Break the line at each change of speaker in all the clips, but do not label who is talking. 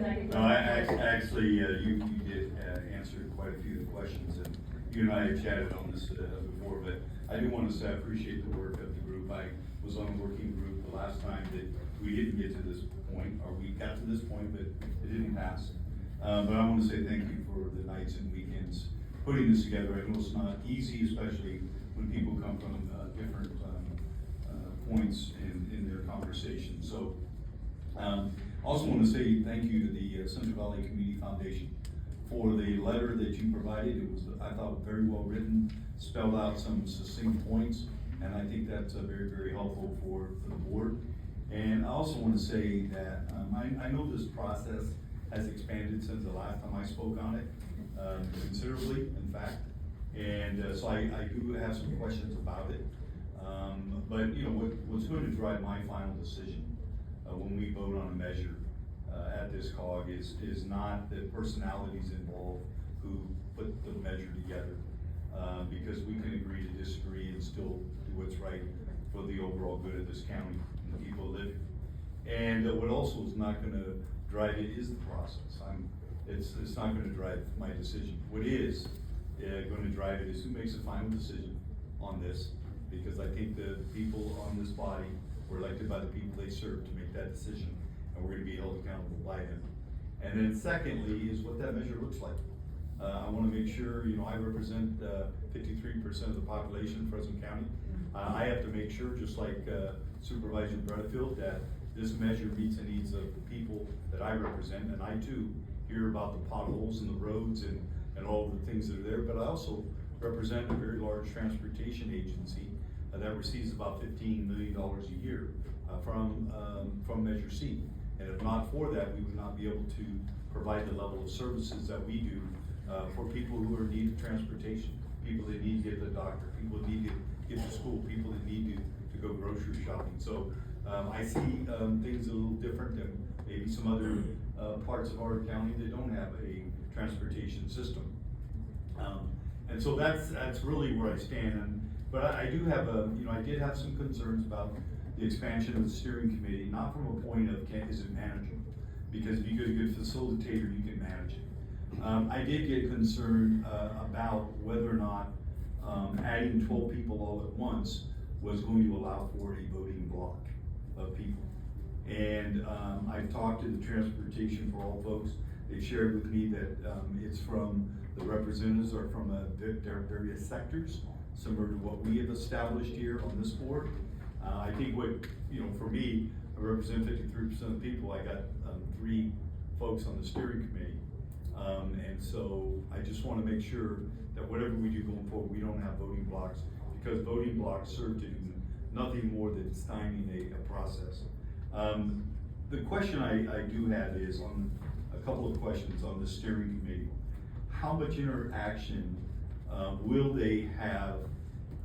No, actually, you did answer quite a few of the questions, and you and I have chatted on this before, but I do want to say I appreciate the work of the group. I was on a working group the last time that we didn't get to this point, or we got to this point, but it didn't pass. But I want to say thank you for the nights and weekends putting this together. I know it's not easy, especially when people come from different points in their conversation. So, also want to say thank you to the Central Valley Community Foundation for the letter that you provided. It was, I thought, very well written, spelled out some succinct points, and I think that's very, very helpful for the board. And I also want to say that I know this process has expanded since the last time I spoke on it, considerably, in fact. And so I do have some questions about it. But you know, what's going to drive my final decision when we vote on a measure at this COG is not the personalities involved who put the measure together, because we can agree to disagree and still do what's right for the overall good of this county and the people living. And what also is not going to drive it is the process. It's not going to drive my decision. What is going to drive it is who makes the final decision on this, because I think the people on this body were elected by the people they serve to make that decision, and we're going to be held accountable by them. And then secondly is what that measure looks like. I want to make sure, you know, I represent 53% of the population in Fresno County. I have to make sure, just like Supervisor Butterfield, that this measure meets the needs of the people that I represent, and I too hear about the potholes in the roads and all the things that are there, but I also represent a very large transportation agency that receives about $15 million a year from Measure C. And if not for that, we would not be able to provide the level of services that we do for people who are in need of transportation, people that need to get to the doctor, people that need to get to school, people that need to go grocery shopping. So I see things a little different than maybe some other parts of our county that don't have a transportation system. And so that's really where I stand. But I do have I did have some concerns about the expansion of the steering committee, not from a point of is it manageable, because if you get a good facilitator, you can manage it. I did get concerned about whether or not adding 12 people all at once was going to allow for a voting block of people. And I've talked to the Transportation for All folks. They shared with me that it's from the representatives are from their various sectors, similar to what we have established here on this board. I think what, for me, I represent 53% of the people. I got 3 folks on the steering committee. And so I just want to make sure that whatever we do going forward, we don't have voting blocks, because voting blocks serve to do nothing more than stymieing a process. The question I do have is on a couple of questions on the steering committee. How much interaction will they have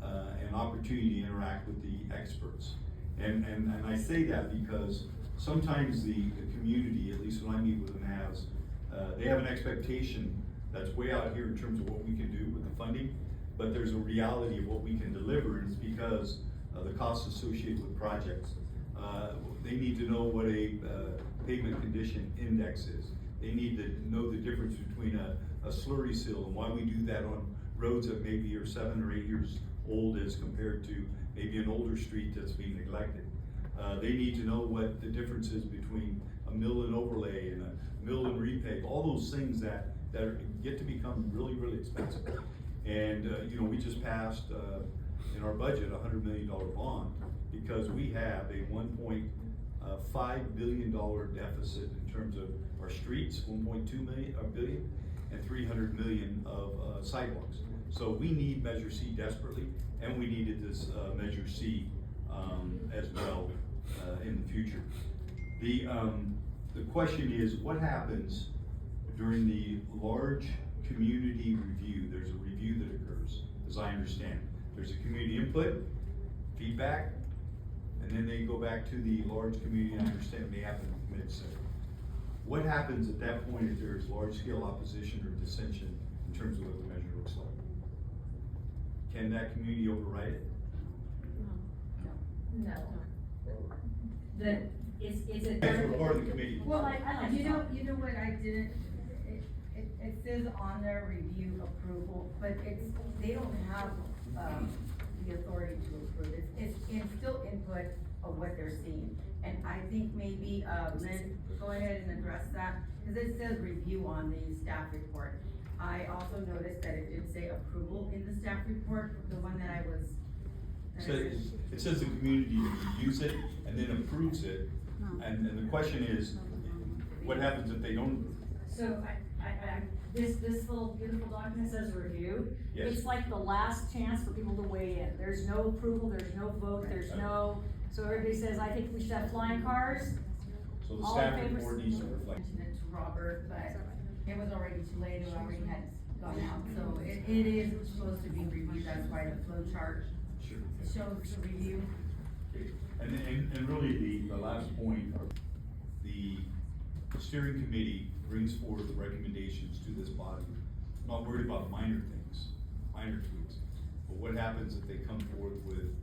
an opportunity to interact with the experts? And I say that because sometimes the community, at least when I meet with them, they have an expectation that's way out here in terms of what we can do with the funding, but there's a reality of what we can deliver, and it's because of the costs associated with projects. They need to know what a pavement condition index is. They need to know the difference between a slurry seal and why we do that on roads that maybe are 7 or 8 years old as compared to maybe an older street that's being neglected. They need to know what the difference is between a mill and overlay and a mill and repave, all those things that get to become really, really expensive. And we just passed in our budget a $100 million bond, because we have a $1.5 billion deficit in terms of our streets, 1.2 billion, and 300 million of sidewalks. So we need Measure C desperately, and we needed this Measure C as well in the future. The question is, what happens during the large community review? There's a review that occurs, as I understand. There's a community input, feedback, and then they go back to the large community and understand they happen mid-session. What happens at that point if there's large-scale opposition or dissension in terms of what the measure looks like? Can that community override it?
No. it's a.
That's part of the committee.
Well, I like
You
to
know,
talk.
you know what I didn't, it says on their review approval, but they don't have, the authority to approve. It's still input of what they're seeing. And I think maybe, Lynn, go ahead and address that, cause it says review on the staff report. I also noticed that it did say approval in the staff report, the one that I was.
It says the community reviews it and then approves it, and the question is, what happens if they don't?
So this little beautiful document says review.
Yes.
It's like the last chance for people to weigh in. There's no approval, there's no vote, there's no, so everybody says, I think we should have flying cars.
So the
All
staff
in favor?
report needs to reflect.
Mentioned it to Robert, but it was already too late, it already had gone out, so it is supposed to be reviewed, that's why the flow chart
Sure.
shows the review.
Okay. And really the last point, the steering committee brings forth recommendations to this body. I'm not worried about minor things, minor tweaks, but what happens if they come forth with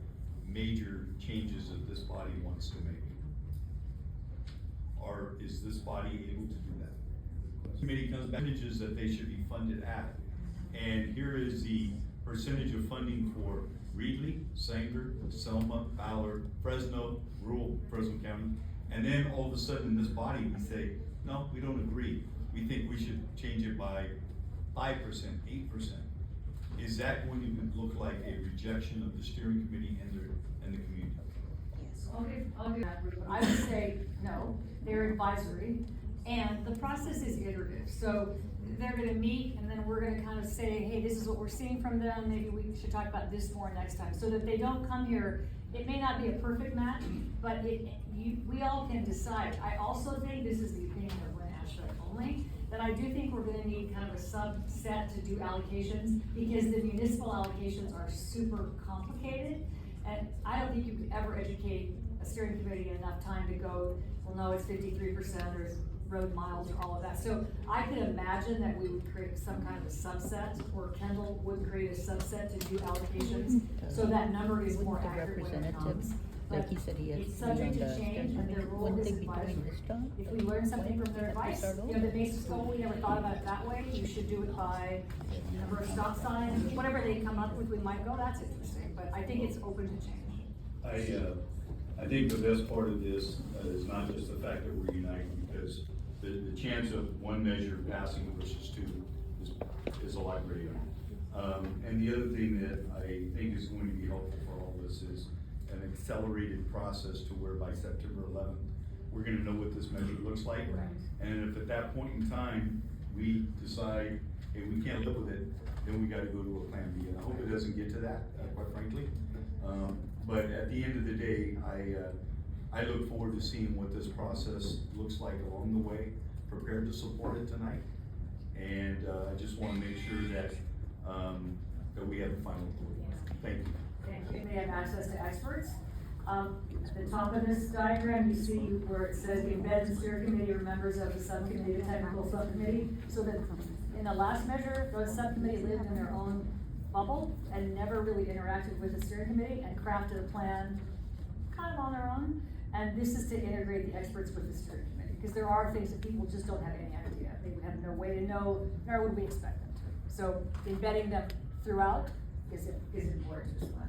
major changes that this body wants to make? Or is this body able to do that? The committee comes back, percentages that they should be funded at. And here is the percentage of funding for Reedley, Sanger, Selma, Ballard, Fresno, rural Fresno County. And then all of a sudden, in this body, we say, no, we don't agree. We think we should change it by 5%, 8%. Is that going to look like a rejection of the steering committee and the community?
I'll do that. I would say, no, they're advisory, and the process is iterative, so they're gonna meet, and then we're gonna kind of say, hey, this is what we're seeing from them, maybe we should talk about this more next time, so that they don't come here, it may not be a perfect match, but we all can decide. I also think, this is the opinion of Lynn Ashford only, that I do think we're gonna need kind of a subset to do allocations, because the municipal allocations are super complicated, and I don't think you could ever educate a steering committee in enough time to go, well, no, it's 53%, there's road miles or all of that. So I could imagine that we would create some kind of a subset, or Kendall would create a subset to do allocations, so that number is more
Wouldn't the
accurate when it
representative,
comes.
like
But
he said he has
it's
to be on
subject to
the
change, and their role
wouldn't
is
they be doing
advisory.
this job?
If we learn something from their
Why
advice,
start
you know, that makes us go, we never thought about it that way, you should do it by number of stop signs, whatever they come up with, we might go, that's interesting, but I think it's open to change.
I think the best part of this is not just the fact that we're united, because the chance of one measure passing versus two is a lot greater. And the other thing that I think is going to be helpful for all of us is an accelerated process to where by September 11th, we're gonna know what this measure looks like. And if at that point in time, we decide, hey, we can't live with it, then we gotta go to a plan B. And I hope it doesn't get to that, quite frankly. But at the end of the day, I look forward to seeing what this process looks like along the way, prepared to support it tonight. And I just wanna make sure that, that we have the final authority. Thank you.
Thank you. They have access to experts. At the top of this diagram, you see where it says embed the steering committee or members of the subcommittee, the technical subcommittee, so that in the last measure, the subcommittee lived in their own bubble and never really interacted with the steering committee and crafted a plan kind of on their own. And this is to integrate the experts with the steering committee, because there are things that people just don't have any idea. They would have no way to know, nor would we expect them to. So embedding them throughout is important as well.